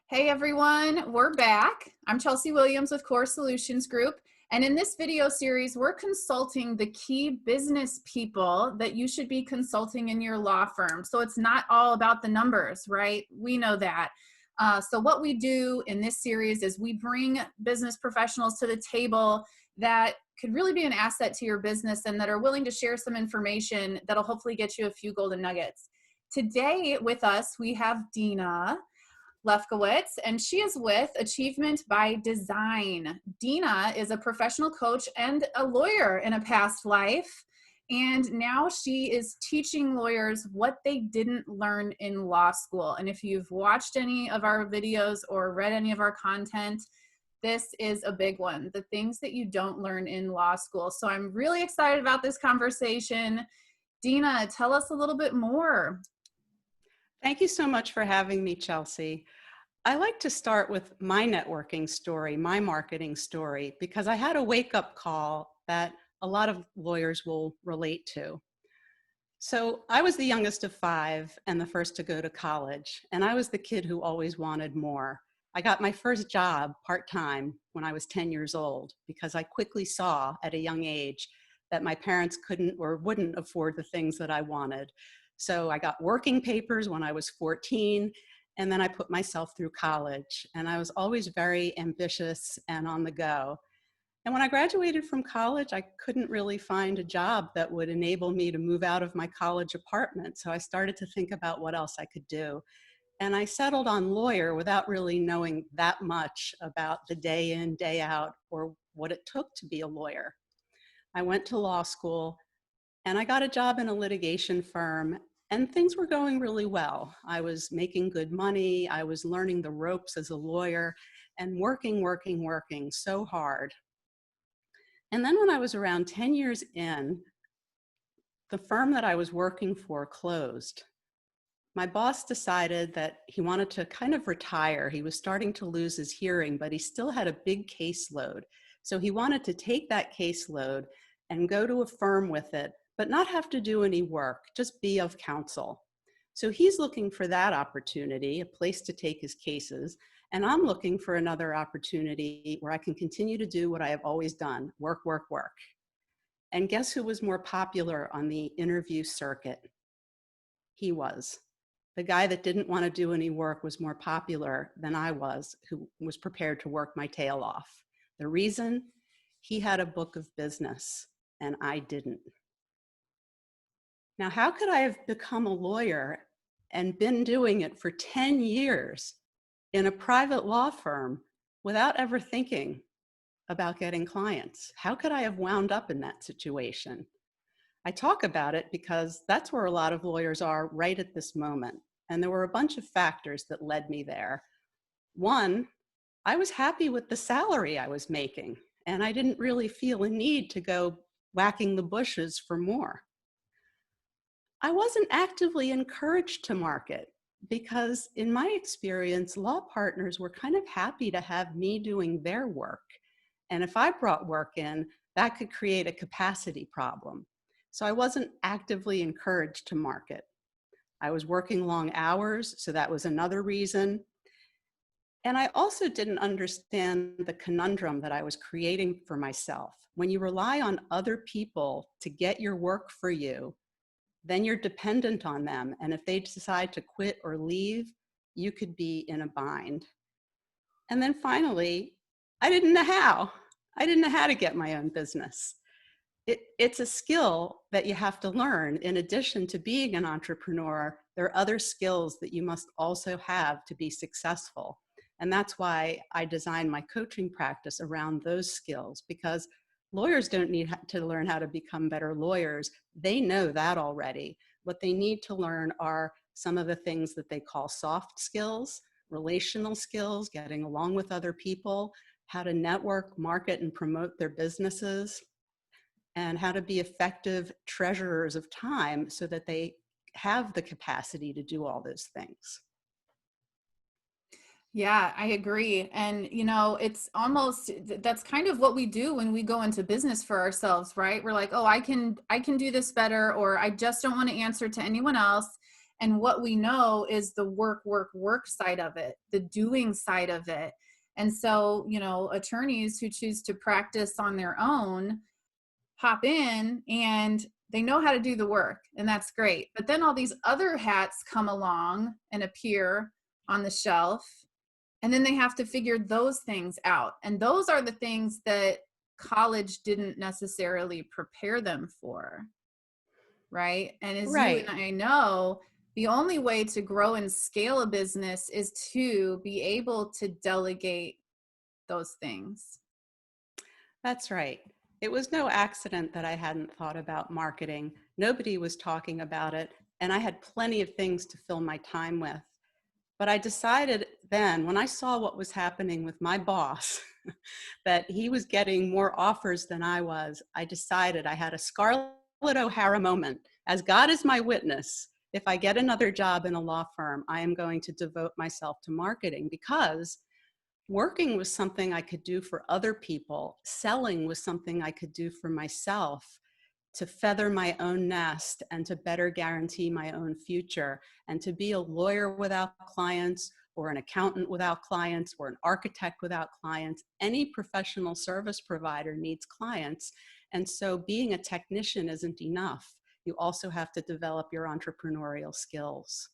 Hey everyone, we're back. I'm Chelsea Williams with Core Solutions Group. And in this video series, we're consulting the key business people that you should be consulting in your law firm. So it's not all about the numbers, right? We know that. So what we do in this series is we bring business professionals to the table that could really be an asset to your business and that are willing to share some information that'll hopefully get you a few golden nuggets. Today with us, we have Dena Lefkowitz, and she is with Achievement by Design. Dena is a professional coach and a lawyer in a past life, and now she is teaching lawyers what they didn't learn in law school. And if you've watched any of our videos or read any of our content, this is a big one, the things that you don't learn in law school. So I'm really excited about this conversation. Dena, tell us a little bit more. Thank you so much for having me, Chelsea. I like to start with my networking story, my marketing story, because I had a wake-up call that a lot of lawyers will relate to. So I was the youngest of 5 and the first to go to college, and I was the kid who always wanted more. I got my first job part-time when I was 10 years old because I quickly saw at a young age that my parents couldn't or wouldn't afford the things that I wanted. So I got working papers when I was 14, and then I put myself through college. And I was always very ambitious and on the go. And when I graduated from college, I couldn't really find a job that would enable me to move out of my college apartment. So I started to think about what else I could do. And I settled on lawyer without really knowing that much about the day in, day out, or what it took to be a lawyer. I went to law school, and I got a job in a litigation firm, and things were going really well. I was making good money. I was learning the ropes as a lawyer and working so hard. And then when I was around 10 years in, the firm that I was working for closed. My boss decided that he wanted to kind of retire. He was starting to lose his hearing, but he still had a big caseload. So he wanted to take that caseload and go to a firm with it, but not have to do any work, just be of counsel. So he's looking for that opportunity, a place to take his cases, and I'm looking for another opportunity where I can continue to do what I have always done, work. And guess who was more popular on the interview circuit? He was. The guy that didn't want to do any work was more popular than I was, who was prepared to work my tail off. The reason? He had a book of business and I didn't. Now, how could I have become a lawyer and been doing it for 10 years in a private law firm without ever thinking about getting clients? How could I have wound up in that situation? I talk about it because that's where a lot of lawyers are right at this moment. And there were a bunch of factors that led me there. One, I was happy with the salary I was making, and I didn't really feel a need to go whacking the bushes for more. I wasn't actively encouraged to market because in my experience, law partners were kind of happy to have me doing their work. And if I brought work in, that could create a capacity problem. So I wasn't actively encouraged to market. I was working long hours, so that was another reason. And I also didn't understand the conundrum that I was creating for myself. When you rely on other people to get your work for you, then you're dependent on them. And if they decide to quit or leave, you could be in a bind. And then finally, I didn't know how. I didn't know how to get my own business. It's a skill that you have to learn. In addition to being an entrepreneur, there are other skills that you must also have to be successful. And that's why I designed my coaching practice around those skills, because lawyers don't need to learn how to become better lawyers. They know that already. What they need to learn are some of the things that they call soft skills, relational skills, getting along with other people, how to network, market, and promote their businesses, and how to be effective treasurers of time so that they have the capacity to do all those things. Yeah, I agree. And, you know, it's almost, that's kind of what we do when we go into business for ourselves, right? We're like, oh, I can do this better, or I just don't want to answer to anyone else. And what we know is the work side of it, the doing side of it. And so, attorneys who choose to practice on their own hop in and they know how to do the work, and that's great. But then all these other hats come along and appear on the shelf, and then they have to figure those things out. And those are the things that college didn't necessarily prepare them for, right? And as you and Right. I know, the only way to grow and scale a business is to be able to delegate those things. That's right. It was no accident that I hadn't thought about marketing. Nobody was talking about it, and I had plenty of things to fill my time with. But I decided then, when I saw what was happening with my boss, that he was getting more offers than I was, I decided I had a Scarlett O'Hara moment. As God is my witness, if I get another job in a law firm, I am going to devote myself to marketing, because working was something I could do for other people. Selling was something I could do for myself, to feather my own nest and to better guarantee my own future. And to be a lawyer without clients, or an accountant without clients, or an architect without clients, any professional service provider needs clients. And so being a technician isn't enough. You also have to develop your entrepreneurial skills.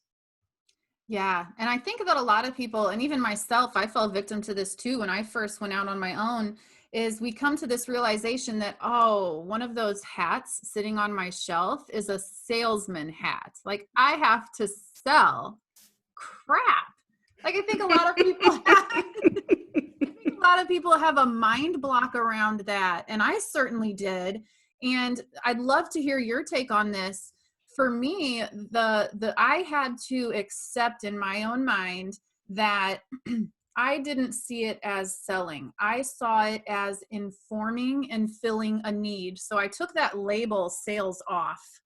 Yeah. And I think that a lot of people, and even myself, I fell victim to this too when I first went out on my own, is we come to this realization that, oh, one of those hats sitting on my shelf is a salesman hat. Like, I have to sell crap. Like, I think a lot of people have, I think a lot of people have a mind block around that. And I certainly did. And I'd love to hear your take on this. For me, the I had to accept in my own mind that I didn't see it as selling. I saw it as informing and filling a need. So I took that label sales off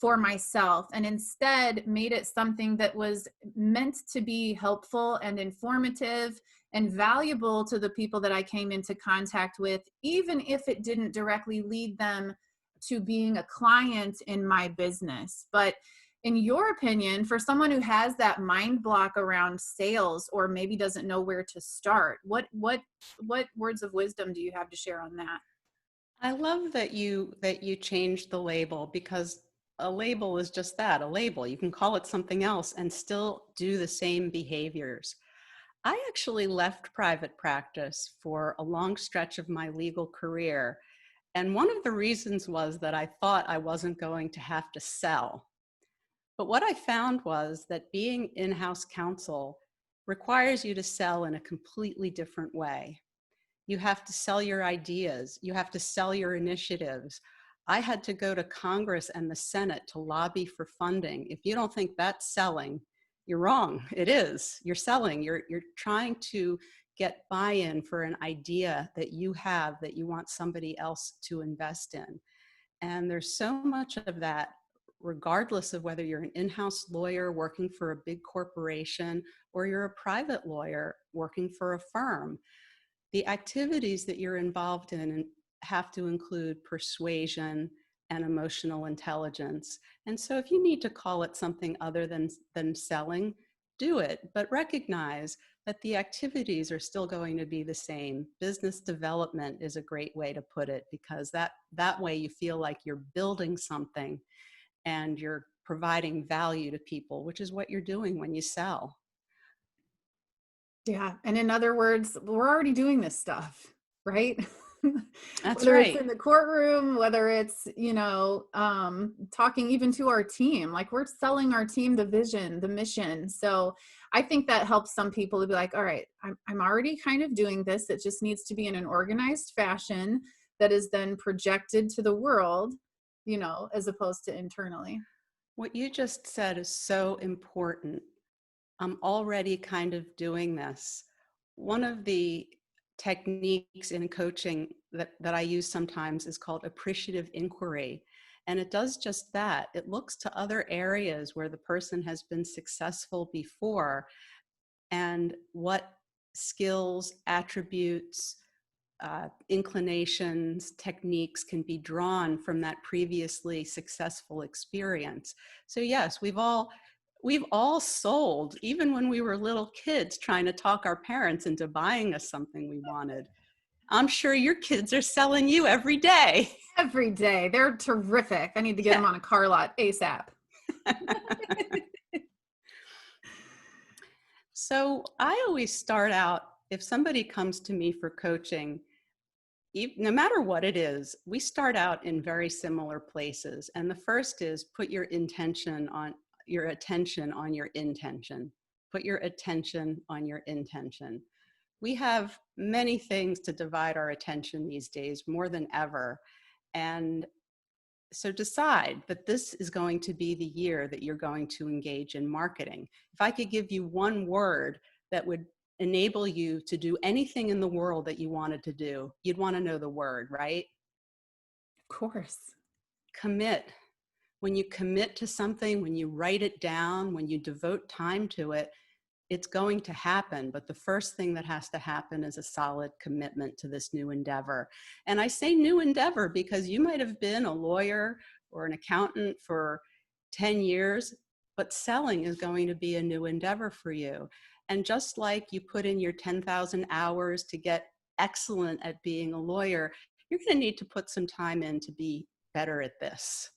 for myself and instead made it something that was meant to be helpful and informative and valuable to the people that I came into contact with, even if it didn't directly lead them to being a client in my business. But in your opinion, for someone who has that mind block around sales or maybe doesn't know where to start, what words of wisdom do you have to share on that? I love that you changed the label, because a label is just that, a label. You can call it something else and still do the same behaviors. I actually left private practice for a long stretch of my legal career. And one of the reasons was that I thought I wasn't going to have to sell. But what I found was that being in-house counsel requires you to sell in a completely different way. You have to sell your ideas. You have to sell your initiatives. I had to go to Congress and the Senate to lobby for funding. If you don't think that's selling, you're wrong. It is. You're selling. You're trying to get buy-in for an idea that you have that you want somebody else to invest in. And there's so much of that, regardless of whether you're an in-house lawyer working for a big corporation or you're a private lawyer working for a firm. The activities that you're involved in have to include persuasion and emotional intelligence. And so if you need to call it something other than selling, do it, but recognize that the activities are still going to be the same. Business development is a great way to put it, because that way you feel like you're building something and you're providing value to people, which is what you're doing when you sell. Yeah. And in other words, we're already doing this stuff, right? That's Whether it's right. in the courtroom, whether it's, talking even to our team, like we're selling our team the vision, the mission. So I think that helps some people to be like, all right, I'm already kind of doing this. It just needs to be in an organized fashion that is then projected to the world, as opposed to internally. What you just said is so important. I'm already kind of doing this. One of the techniques in coaching that I use sometimes is called appreciative inquiry. And it does just that. It looks to other areas where the person has been successful before, and what skills, attributes, inclinations, techniques can be drawn from that previously successful experience. So yes, we've all We've all sold, even when we were little kids, trying to talk our parents into buying us something we wanted. I'm sure your kids are selling you every day. Every day. They're terrific. I need to get them on a car lot ASAP. So I always start out, if somebody comes to me for coaching, no matter what it is, we start out in very similar places. And the first is put your attention on your intention. Put your attention on your intention. We have many things to divide our attention these days, more than ever. And so decide that this is going to be the year that you're going to engage in marketing. If I could give you one word that would enable you to do anything in the world that you wanted to do, you'd want to know the word, right? Of course. Commit. When you commit to something, when you write it down, when you devote time to it, it's going to happen. But the first thing that has to happen is a solid commitment to this new endeavor. And I say new endeavor because you might have been a lawyer or an accountant for 10 years, but selling is going to be a new endeavor for you. And just like you put in your 10,000 hours to get excellent at being a lawyer, you're going to need to put some time in to be better at this.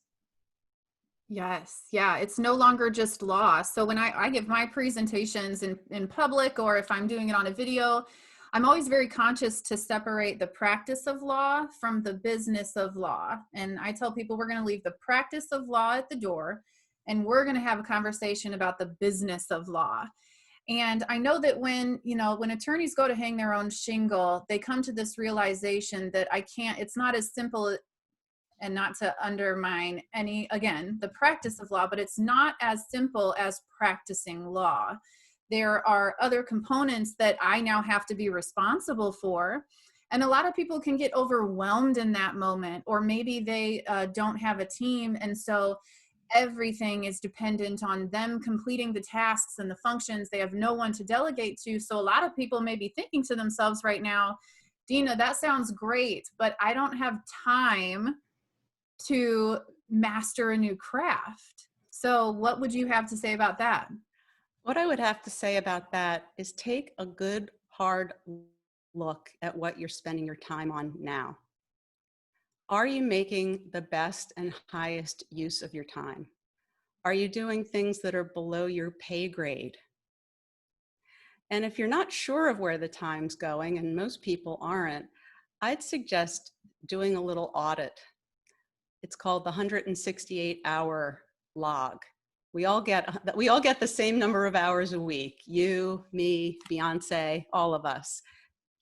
Yes. Yeah. It's no longer just law. So when I give my presentations in public, or if I'm doing it on a video, I'm always very conscious to separate the practice of law from the business of law. And I tell people we're going to leave the practice of law at the door, and we're going to have a conversation about the business of law. And I know that when attorneys go to hang their own shingle, they come to this realization that it's not as simple, and not to undermine the practice of law, but it's not as simple as practicing law. There are other components that I now have to be responsible for. And a lot of people can get overwhelmed in that moment, or maybe they don't have a team. And so everything is dependent on them completing the tasks and the functions. They have no one to delegate to. So a lot of people may be thinking to themselves right now, Dena, that sounds great, but I don't have time to master a new craft. So what would you have to say about that? What I would have to say about that is take a good, hard look at what you're spending your time on now. Are you making the best and highest use of your time? Are you doing things that are below your pay grade? And if you're not sure of where the time's going, and most people aren't, I'd suggest doing a little audit. It's called the 168-hour log. We all get the same number of hours a week. You, me, Beyonce, all of us.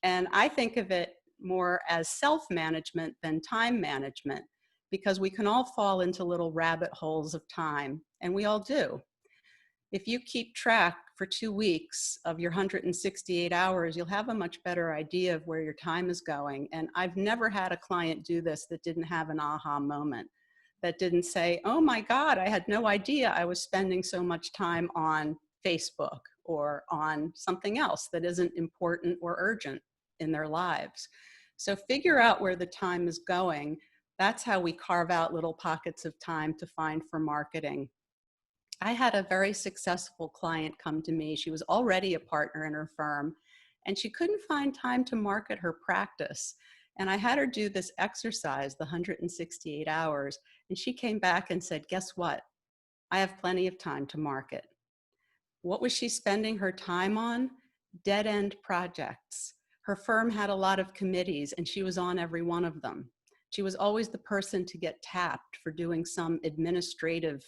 And I think of it more as self-management than time management, because we can all fall into little rabbit holes of time, and we all do. If you keep track for 2 weeks of your 168 hours, you'll have a much better idea of where your time is going. And I've never had a client do this that didn't have an aha moment, that didn't say, oh my God, I had no idea I was spending so much time on Facebook or on something else that isn't important or urgent in their lives. So figure out where the time is going. That's how we carve out little pockets of time to find for marketing. I had a very successful client come to me. She was already a partner in her firm, and she couldn't find time to market her practice. And I had her do this exercise, the 168 hours, and she came back and said, guess what? I have plenty of time to market. What was she spending her time on? Dead-end projects. Her firm had a lot of committees, and she was on every one of them. She was always the person to get tapped for doing some administrative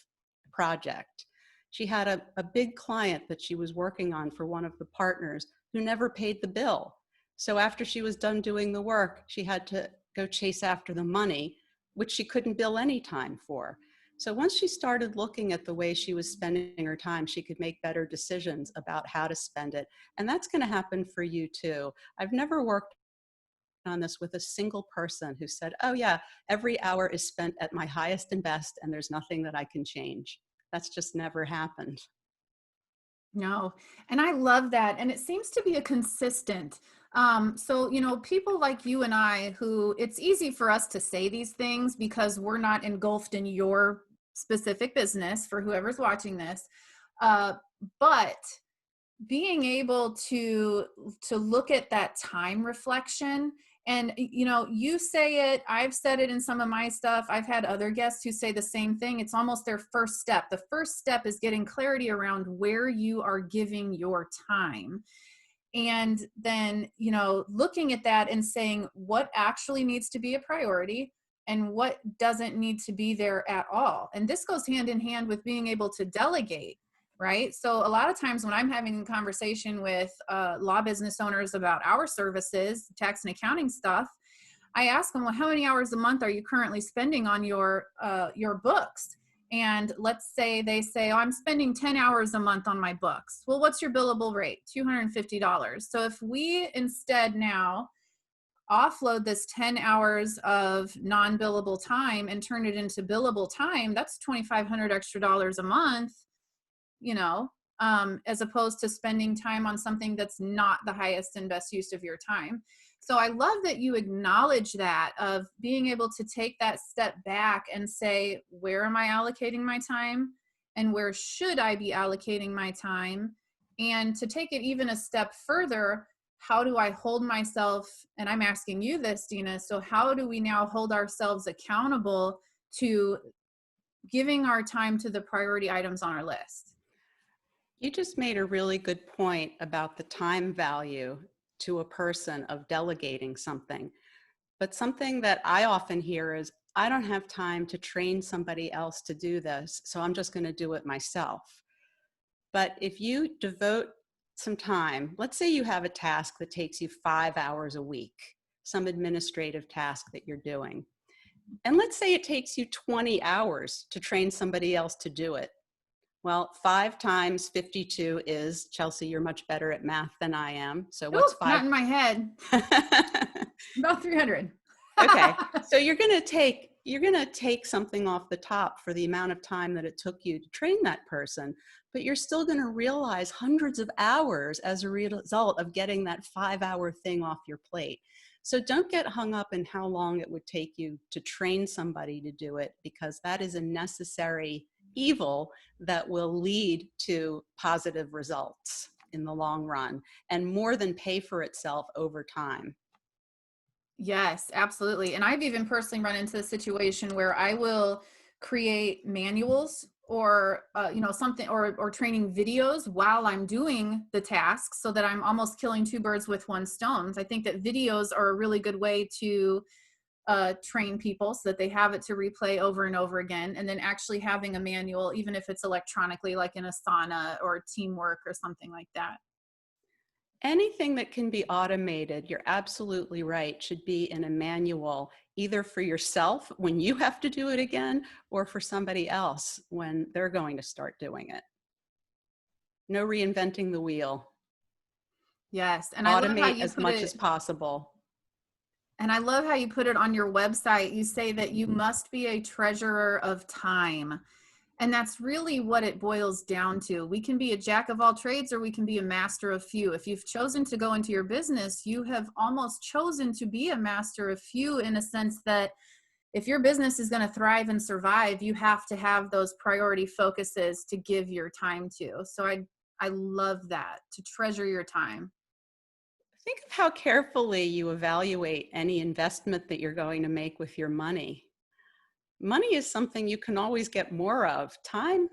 project. She had a big client that she was working on for one of the partners who never paid the bill. So after she was done doing the work, she had to go chase after the money, which she couldn't bill any time for. So once she started looking at the way she was spending her time, she could make better decisions about how to spend it. And that's going to happen for you too. I've never worked on this with a single person who said, oh yeah, every hour is spent at my highest and best, and there's nothing that I can change. That's just never happened. No, and I love that. And it seems to be a consistent. So, people like you and I, who it's easy for us to say these things because we're not engulfed in your specific business, for whoever's watching this. But being able to look at that time reflection, and you say it, I've said it in some of my stuff, I've had other guests who say the same thing. It's almost their first step. The first step is getting clarity around where you are giving your time, and then looking at that and saying what actually needs to be a priority and what doesn't need to be there at all. And this goes hand in hand with being able to delegate, right? So a lot of times when I'm having a conversation with law business owners about our services, tax and accounting stuff, I ask them, well, how many hours a month are you currently spending on your books? And let's say they say, oh, I'm spending 10 hours a month on my books. Well, what's your billable rate? $250. So if we instead now offload this 10 hours of non-billable time and turn it into billable time, that's $2,500 extra dollars a month, as opposed to spending time on something that's not the highest and best use of your time. So I love that you acknowledge that, of being able to take that step back and say, where am I allocating my time and where should I be allocating my time? And to take it even a step further, how do I hold myself? And I'm asking you this, Dena. So how do we now hold ourselves accountable to giving our time to the priority items on our list? You just made a really good point about the time value to a person of delegating something. But something that I often hear is, I don't have time to train somebody else to do this, so I'm just going to do it myself. But if you devote some time, let's say you have a task that takes you 5 hours a week, some administrative task that you're doing. And let's say it takes you 20 hours to train somebody else to do it. Well, 5 times 52 is, Chelsea, you're much better at math than I am. So what's 5? Not in my head. About 300. Okay. So you're going to take something off the top for the amount of time that it took you to train that person, but you're still going to realize hundreds of hours as a result of getting that 5-hour thing off your plate. So don't get hung up in how long it would take you to train somebody to do it, because that is a necessary evil that will lead to positive results in the long run and more than pay for itself over time. Yes, absolutely. And I've even personally run into a situation where I will create manuals or something, or training videos while I'm doing the task, so that I'm almost killing two birds with one stone. I think that videos are a really good way to train people, so that they have it to replay over and over again, and then actually having a manual, even if it's electronically, like in Asana or Teamwork or something like that. Anything that can be automated, you're absolutely right, should be in a manual, either for yourself when you have to do it again, or for somebody else when they're going to start doing it. No reinventing the wheel. Yes, and I love how Automate you as put much it. as possible. And I love how you put it on your website. You say that you must be a treasurer of time. And that's really what it boils down to. We can be a jack of all trades, or we can be a master of few. If you've chosen to go into your business, you have almost chosen to be a master of few, in a sense that if your business is going to thrive and survive, you have to have those priority focuses to give your time to. So I love that, to treasure your time. Think of how carefully you evaluate any investment that you're going to make with your money. Money is something you can always get more of. Time,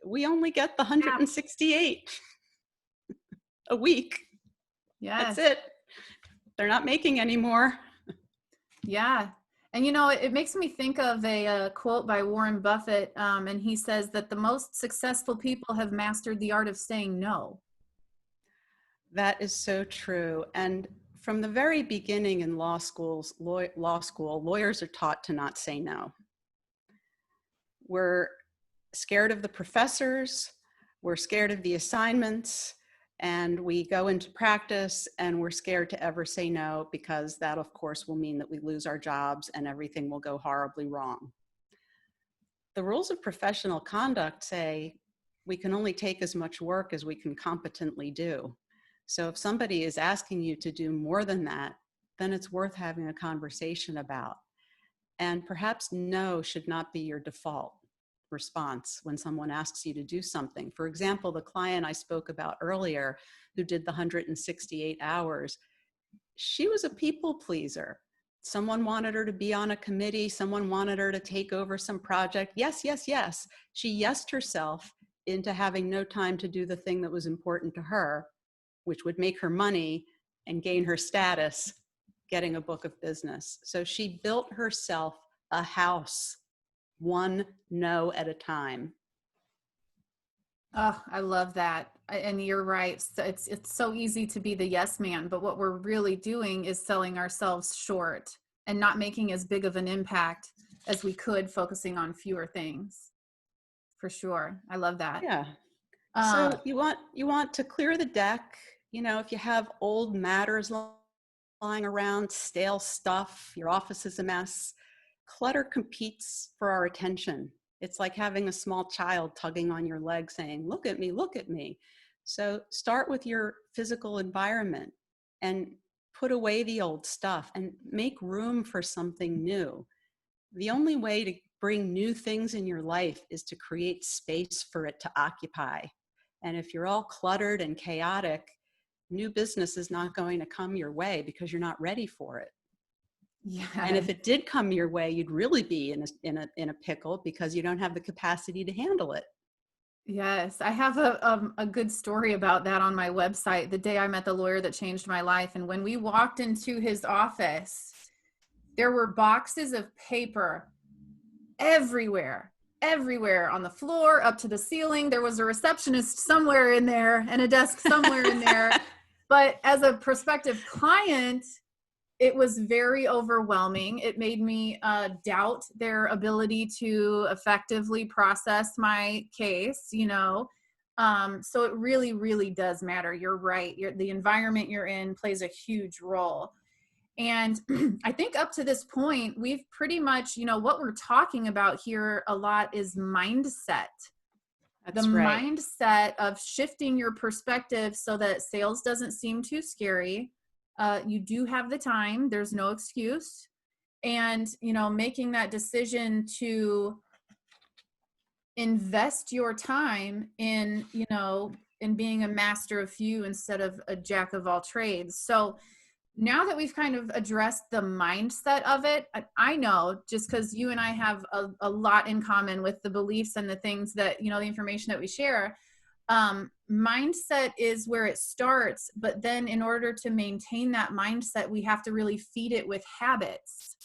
we only get the 168 a week. Yes. That's it. They're not making any more. Yeah. And it makes me think of a quote by Warren Buffett, and he says that the most successful people have mastered the art of saying no. That is so true. And from the very beginning in law school, lawyers are taught to not say no. We're scared of the professors, we're scared of the assignments, and we go into practice and we're scared to ever say no, because that, of course, will mean that we lose our jobs and everything will go horribly wrong. The rules of professional conduct say we can only take as much work as we can competently do. So if somebody is asking you to do more than that, then it's worth having a conversation about. And perhaps no should not be your default. response when someone asks you to do something. For example, the client I spoke about earlier who did the 168 hours, she was a people pleaser. Someone wanted her to be on a committee. Someone wanted her to take over some project. Yes, yes, yes. She yesed herself into having no time to do the thing that was important to her, which would make her money and gain her status, getting a book of business. So she built herself a house, one no at a time. Oh, I love that. And you're right. So it's so easy to be the yes man, but what we're really doing is selling ourselves short and not making as big of an impact as we could, focusing on fewer things. For sure. I love that. Yeah. Uh, So you want to clear the deck. You know, if you have old matters lying around, stale stuff, your office is a mess, clutter competes for our attention. It's like having a small child tugging on your leg saying, look at me, look at me. So start with your physical environment and put away the old stuff and make room for something new. The only way to bring new things in your life is to create space for it to occupy. And if you're all cluttered and chaotic, new business is not going to come your way because you're not ready for it. And yeah. if it did come your way, you'd really be in a pickle because you don't have the capacity to handle it. Yes, I have a good story about that on my website. The day I met the lawyer that changed my life, and when we walked into his office, there were boxes of paper everywhere, everywhere on the floor, up to the ceiling. There was a receptionist somewhere in there and a desk somewhere in there. But as a prospective client, it was very overwhelming. It made me doubt their ability to effectively process my case, you know. So it really, really does matter. You're right. The environment you're in plays a huge role. And I think up to this point, we've pretty much, you know, what we're talking about here a lot is mindset. The That's right. mindset of shifting your perspective so that sales doesn't seem too scary. You do have the time, there's no excuse. And, you know, making that decision to invest your time in, you know, in being a master of few instead of a jack of all trades. So now that we've kind of addressed the mindset of it, I know just because you and I have a lot in common with the beliefs and the things that, you know, the information that we share. Mindset is where it starts, but then in order to maintain that mindset, we have to really feed it with habits.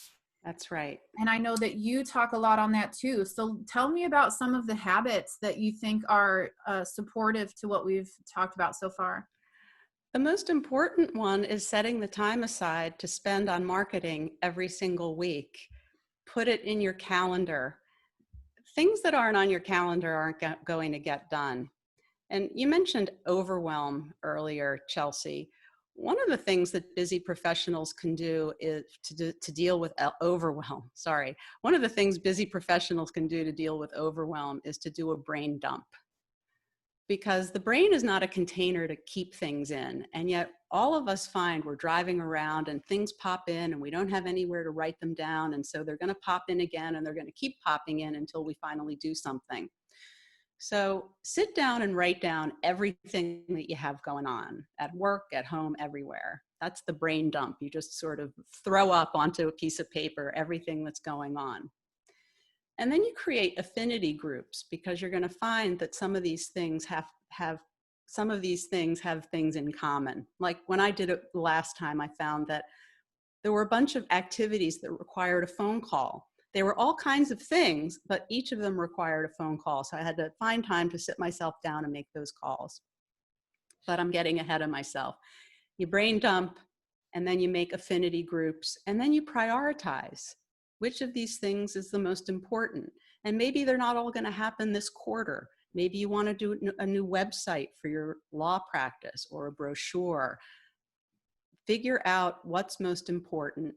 That's right. And I know that you talk a lot on that too. So tell me about some of the habits that you think are supportive to what we've talked about so far. The most important one is setting the time aside to spend on marketing every single week. Put it in your calendar. Things that aren't on your calendar aren't going to get done. And you mentioned overwhelm earlier, Chelsea. One of the things that busy professionals can do is to deal with overwhelm. Sorry. One of the things busy professionals can do to deal with overwhelm is to do a brain dump. Because the brain is not a container to keep things in. And yet all of us find we're driving around and things pop in and we don't have anywhere to write them down. And so they're going to pop in again and they're going to keep popping in until we finally do something. So sit down and write down everything that you have going on at work, at home, everywhere. That's the brain dump. You just sort of throw up onto a piece of paper everything that's going on. And then you create affinity groups because you're going to find that some of these things have things in common. Like when I did it last time, I found that there were a bunch of activities that required a phone call. They were all kinds of things, but each of them required a phone call. So I had to find time to sit myself down and make those calls. But I'm getting ahead of myself. You brain dump, and then you make affinity groups, and then you prioritize. Which of these things is the most important? And maybe they're not all going to happen this quarter. Maybe you want to do a new website for your law practice or a brochure. Figure out what's most important.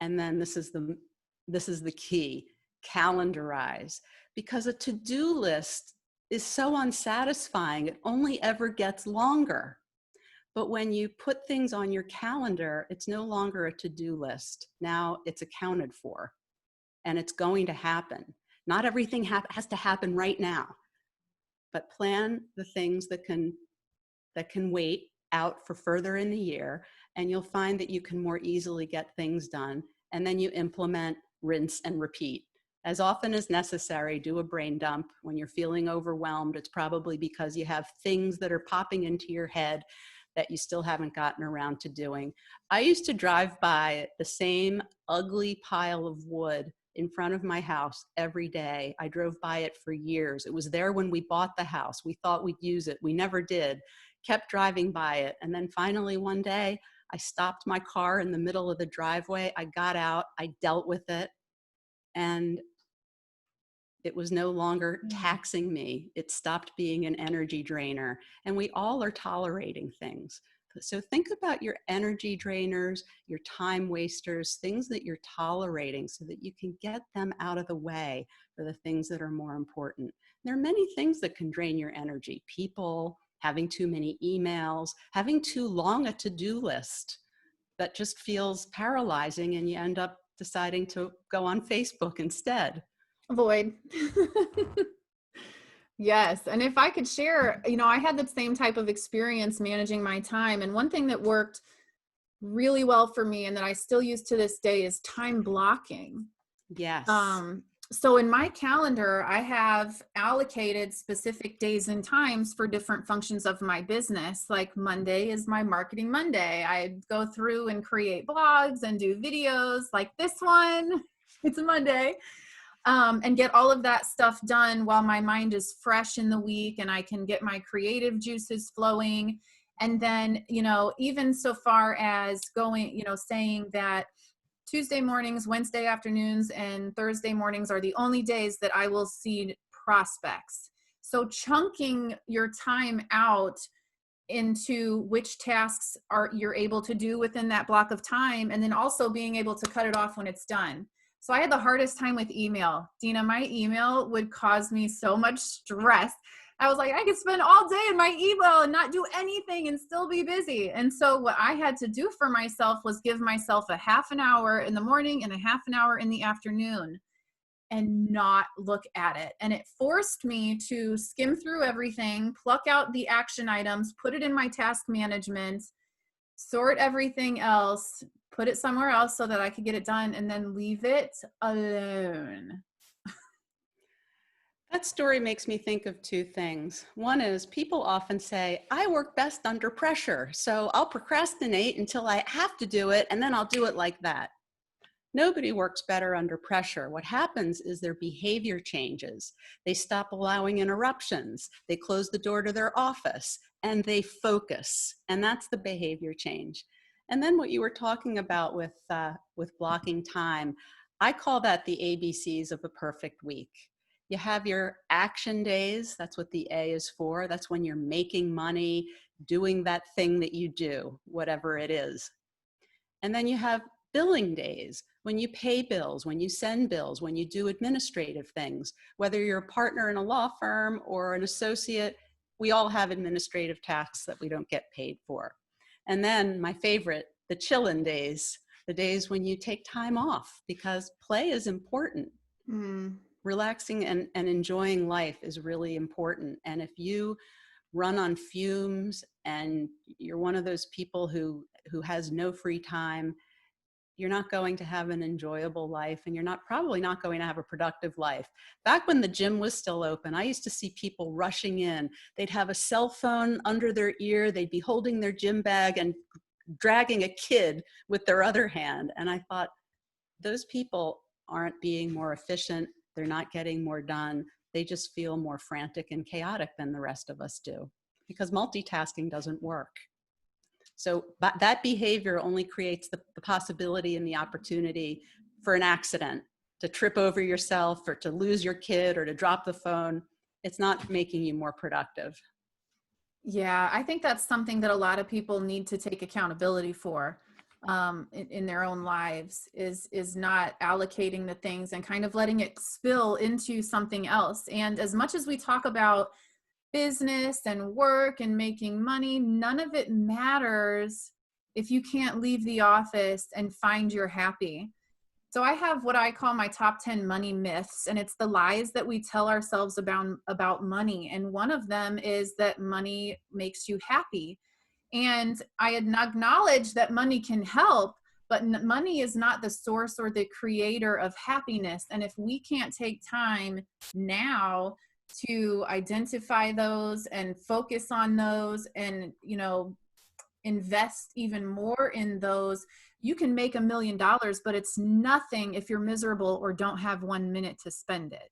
And then this is the key, calendarize. Because a to-do list is so unsatisfying, it only ever gets longer. But when you put things on your calendar, it's no longer a to-do list. Now it's accounted for and it's going to happen. Not everything has to happen right now, but plan the things that can wait out for further in the year, and you'll find that you can more easily get things done. And then you implement, rinse, and repeat. As often as necessary, do a brain dump. When you're feeling overwhelmed, it's probably because you have things that are popping into your head that you still haven't gotten around to doing. I used to drive by the same ugly pile of wood in front of my house every day. I drove by it for years. It was there when we bought the house. We thought we'd use it. We never did. Kept driving by it. And then finally one day, I stopped my car in the middle of the driveway. I got out, I dealt with it, and it was no longer taxing me. It stopped being an energy drainer. And we all are tolerating things. So think about your energy drainers, your time wasters, things that you're tolerating so that you can get them out of the way for the things that are more important. There are many things that can drain your energy. People, having too many emails, having too long a to-do list that just feels paralyzing, and you end up deciding to go on Facebook instead. Avoid. Yes. And if I could share, I had the same type of experience managing my time. And one thing that worked really well for me and that I still use to this day is time blocking. Yes. So in my calendar, I have allocated specific days and times for different functions of my business. Like Monday is my marketing Monday. I go through and create blogs and do videos like this one. It's a Monday. And get all of that stuff done while my mind is fresh in the week and I can get my creative juices flowing. And then, even so far as going, saying that Tuesday mornings, Wednesday afternoons, and Thursday mornings are the only days that I will see prospects. So chunking your time out into which tasks you're able to do within that block of time, and then also being able to cut it off when it's done. So I had the hardest time with email. Dena, my email would cause me so much stress. I was like, I could spend all day in my email and not do anything and still be busy. And so what I had to do for myself was give myself a half an hour in the morning and a half an hour in the afternoon and not look at it. And it forced me to skim through everything, pluck out the action items, put it in my task management, sort everything else, put it somewhere else so that I could get it done, and then leave it alone. That story makes me think of two things. One is people often say, I work best under pressure, so I'll procrastinate until I have to do it, and then I'll do it like that. Nobody works better under pressure. What happens is their behavior changes. They stop allowing interruptions. They close the door to their office, and they focus. And that's the behavior change. And then what you were talking about with blocking time, I call that the ABCs of a perfect week. You have your action days. That's what the A is for. That's when you're making money, doing that thing that you do, whatever it is. And then you have billing days, when you pay bills, when you send bills, when you do administrative things. Whether you're a partner in a law firm or an associate, we all have administrative tasks that we don't get paid for. And then my favorite, the chillin' days, the days when you take time off, because play is important. Relaxing and enjoying life is really important. And if you run on fumes and you're one of those people who has no free time, you're not going to have an enjoyable life, and you're probably not going to have a productive life. Back when the gym was still open, I used to see people rushing in. They'd have a cell phone under their ear. They'd be holding their gym bag and dragging a kid with their other hand. And I thought, those people aren't being more efficient. They're not getting more done. They just feel more frantic and chaotic than the rest of us do, because multitasking doesn't work. So that behavior only creates the possibility and the opportunity for an accident, to trip over yourself or to lose your kid or to drop the phone. It's not making you more productive. Yeah, I think that's something that a lot of people need to take accountability for in their own lives, is not allocating the things and kind of letting it spill into something else. And as much as we talk about business and work and making money, none of it matters if you can't leave the office and find you're happy. So I have what I call my top 10 money myths, and it's the lies that we tell ourselves about money. And one of them is that money makes you happy. And I acknowledge that money can help, but money is not the source or the creator of happiness. And if we can't take time now to identify those and focus on those and, invest even more in those, you can make $1 million, but it's nothing if you're miserable or don't have 1 minute to spend it.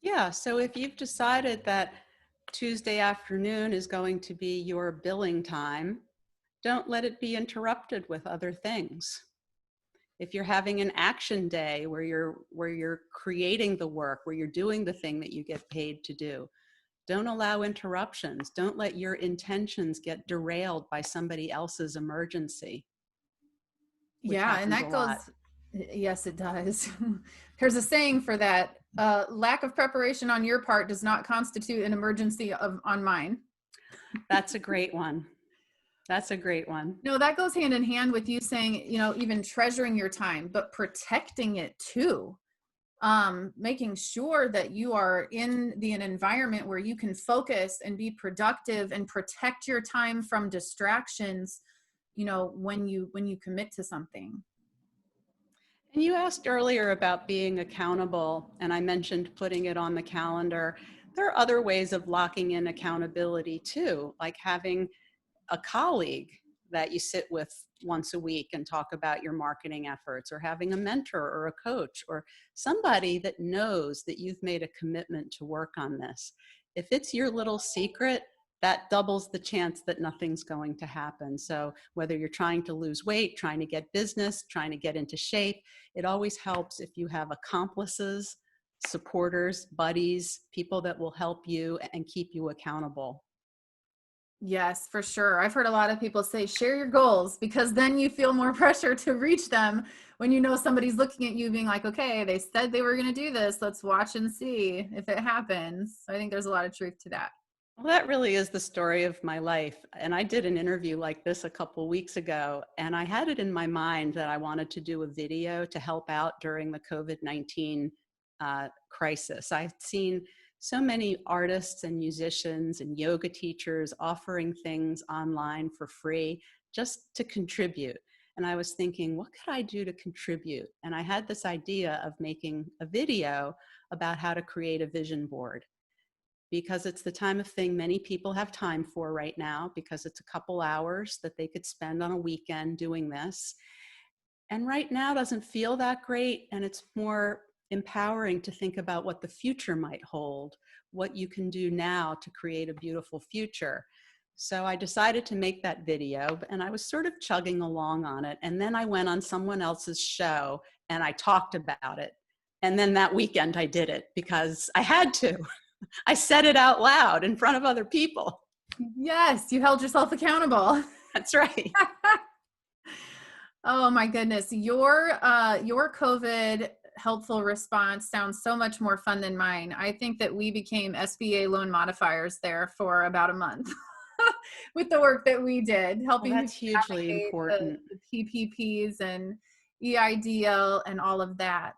Yeah, so if you've decided that Tuesday afternoon is going to be your billing time, don't let it be interrupted with other things. If you're having an action day where you're creating the work, where you're doing the thing that you get paid to do, don't allow interruptions. Don't let your intentions get derailed by somebody else's emergency, which Yeah, and happens a that goes, lot. yes, it does. There's a saying for that. Lack of preparation on your part does not constitute an emergency on mine. That's a great one. That's a great one. No, that goes hand in hand with you saying, even treasuring your time, but protecting it too. Making sure that you are in an environment where you can focus and be productive and protect your time from distractions, when you commit to something. And you asked earlier about being accountable, and I mentioned putting it on the calendar. There are other ways of locking in accountability too, like having a colleague that you sit with once a week and talk about your marketing efforts, or having a mentor or a coach or somebody that knows that you've made a commitment to work on this. If it's your little secret, that doubles the chance that nothing's going to happen. So whether you're trying to lose weight, trying to get business, trying to get into shape, it always helps if you have accomplices, supporters, buddies, people that will help you and keep you accountable. Yes, for sure. I've heard a lot of people say, share your goals, because then you feel more pressure to reach them when somebody's looking at you being like, okay, they said they were going to do this. Let's watch and see if it happens. So I think there's a lot of truth to that. Well, that really is the story of my life. And I did an interview like this a couple weeks ago, and I had it in my mind that I wanted to do a video to help out during the COVID-19 crisis. I've seen so many artists and musicians and yoga teachers offering things online for free just to contribute. And I was thinking, what could I do to contribute? And I had this idea of making a video about how to create a vision board, because it's the time of thing many people have time for right now, because it's a couple hours that they could spend on a weekend doing this. And right now doesn't feel that great, and it's more empowering to think about what the future might hold, what you can do now to create a beautiful future. So I decided to make that video, and I was sort of chugging along on it. And then I went on someone else's show and I talked about it. And then that weekend I did it because I had to. I said it out loud in front of other people. Yes, you held yourself accountable. That's right. Oh my goodness. Your COVID helpful response sounds so much more fun than mine. I think that we became SBA loan modifiers there for about a month with the work that we did, helping Well, that's hugely navigate important. the PPPs and EIDL and all of that.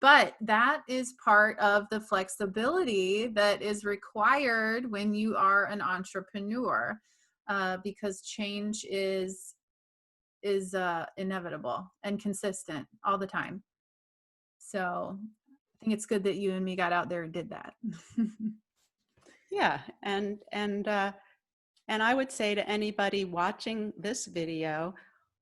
But that is part of the flexibility that is required when you are an entrepreneur, because change is inevitable and consistent all the time. So I think it's good that you and me got out there and did that. Yeah, and I would say to anybody watching this video,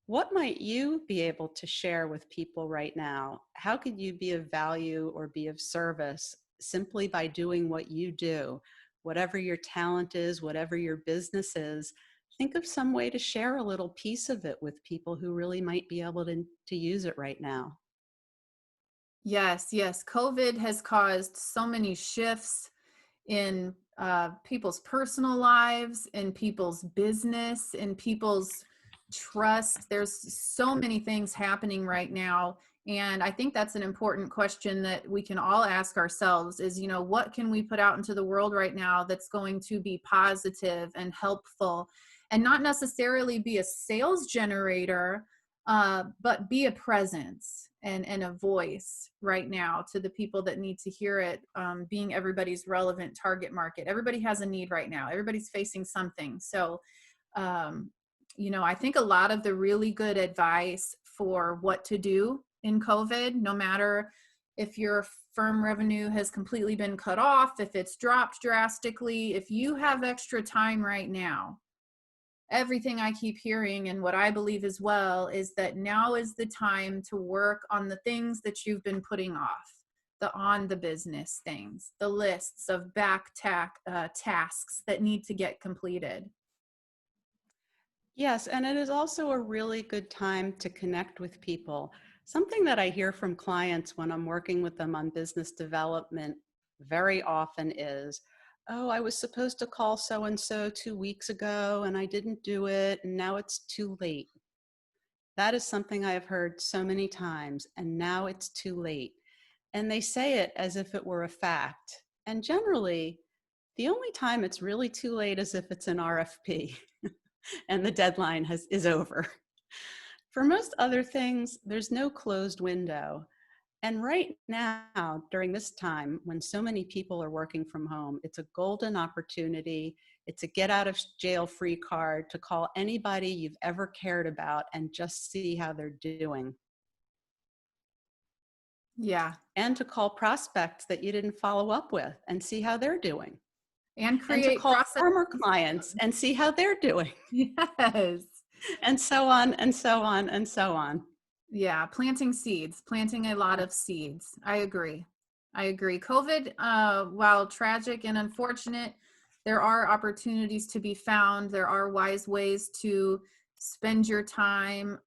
what might you be able to share with people right now? How could you be of value or be of service simply by doing what you do? Whatever your talent is, whatever your business is, think of some way to share a little piece of it with people who really might be able to use it right now. Yes, yes. COVID has caused so many shifts in people's personal lives, in people's business, in people's trust. There's so many things happening right now. And I think that's an important question that we can all ask ourselves is, what can we put out into the world right now that's going to be positive and helpful and not necessarily be a sales generator, but be a presence and a voice right now to the people that need to hear it, being everybody's relevant target market. Everybody has a need right now. Everybody's facing something. So, I think a lot of the really good advice for what to do in COVID, no matter if your firm revenue has completely been cut off, if it's dropped drastically, if you have extra time right now, everything I keep hearing and what I believe as well is that now is the time to work on the things that you've been putting off, the on the business things, the lists of tasks that need to get completed. Yes, and it is also a really good time to connect with people. Something that I hear from clients when I'm working with them on business development very often is, oh, I was supposed to call so-and-so 2 weeks ago and I didn't do it, and now it's too late. That is something I have heard so many times, and now it's too late. And they say it as if it were a fact. And generally, the only time it's really too late is if it's an RFP and the deadline is over. For most other things, there's no closed window. And right now, during this time, when so many people are working from home, it's a golden opportunity. It's a get out of jail free card to call anybody you've ever cared about and just see how they're doing. Yeah. And to call prospects that you didn't follow up with and see how they're doing. And And to create call process. former clients and see how they're doing. Yes. And so on and so on and so on. Yeah, planting a lot of seeds. I agree. COVID, while tragic and unfortunate, there are opportunities to be found. There are wise ways to spend your time,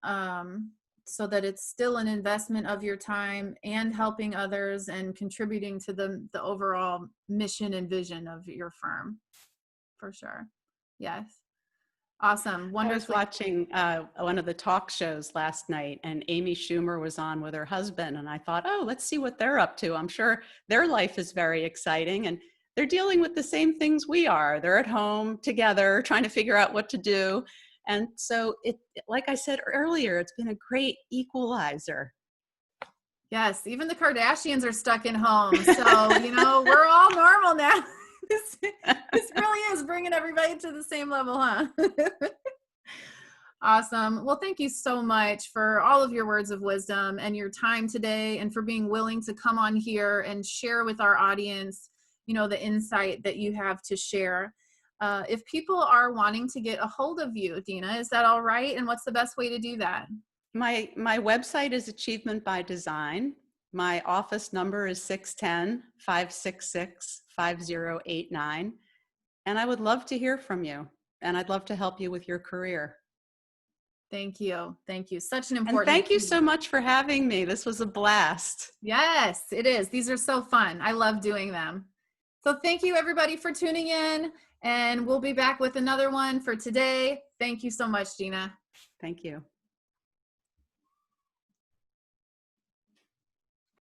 so that it's still an investment of your time and helping others and contributing to the overall mission and vision of your firm. For sure. Yes. Awesome. I was Wonderfully. watching one of the talk shows last night, and Amy Schumer was on with her husband, and I thought, oh, let's see what they're up to. I'm sure their life is very exciting, and they're dealing with the same things we are. They're at home together trying to figure out what to do. And so like I said earlier, it's been a great equalizer. Yes, even the Kardashians are stuck in home. So, we're all normal now. This really is bringing everybody to the same level, huh? Awesome. Well, thank you so much for all of your words of wisdom and your time today, and for being willing to come on here and share with our audience, the insight that you have to share. If people are wanting to get a hold of you, Dena, is that all right? And what's the best way to do that? My website is Achievement by Design. My office number is 610-566-5089. And I would love to hear from you. And I'd love to help you with your career. Thank you. Thank you. Such an important. And thank you so much for having me. This was a blast. Yes, it is. These are so fun. I love doing them. So thank you everybody for tuning in, and we'll be back with another one for today. Thank you so much, Dena. Thank you.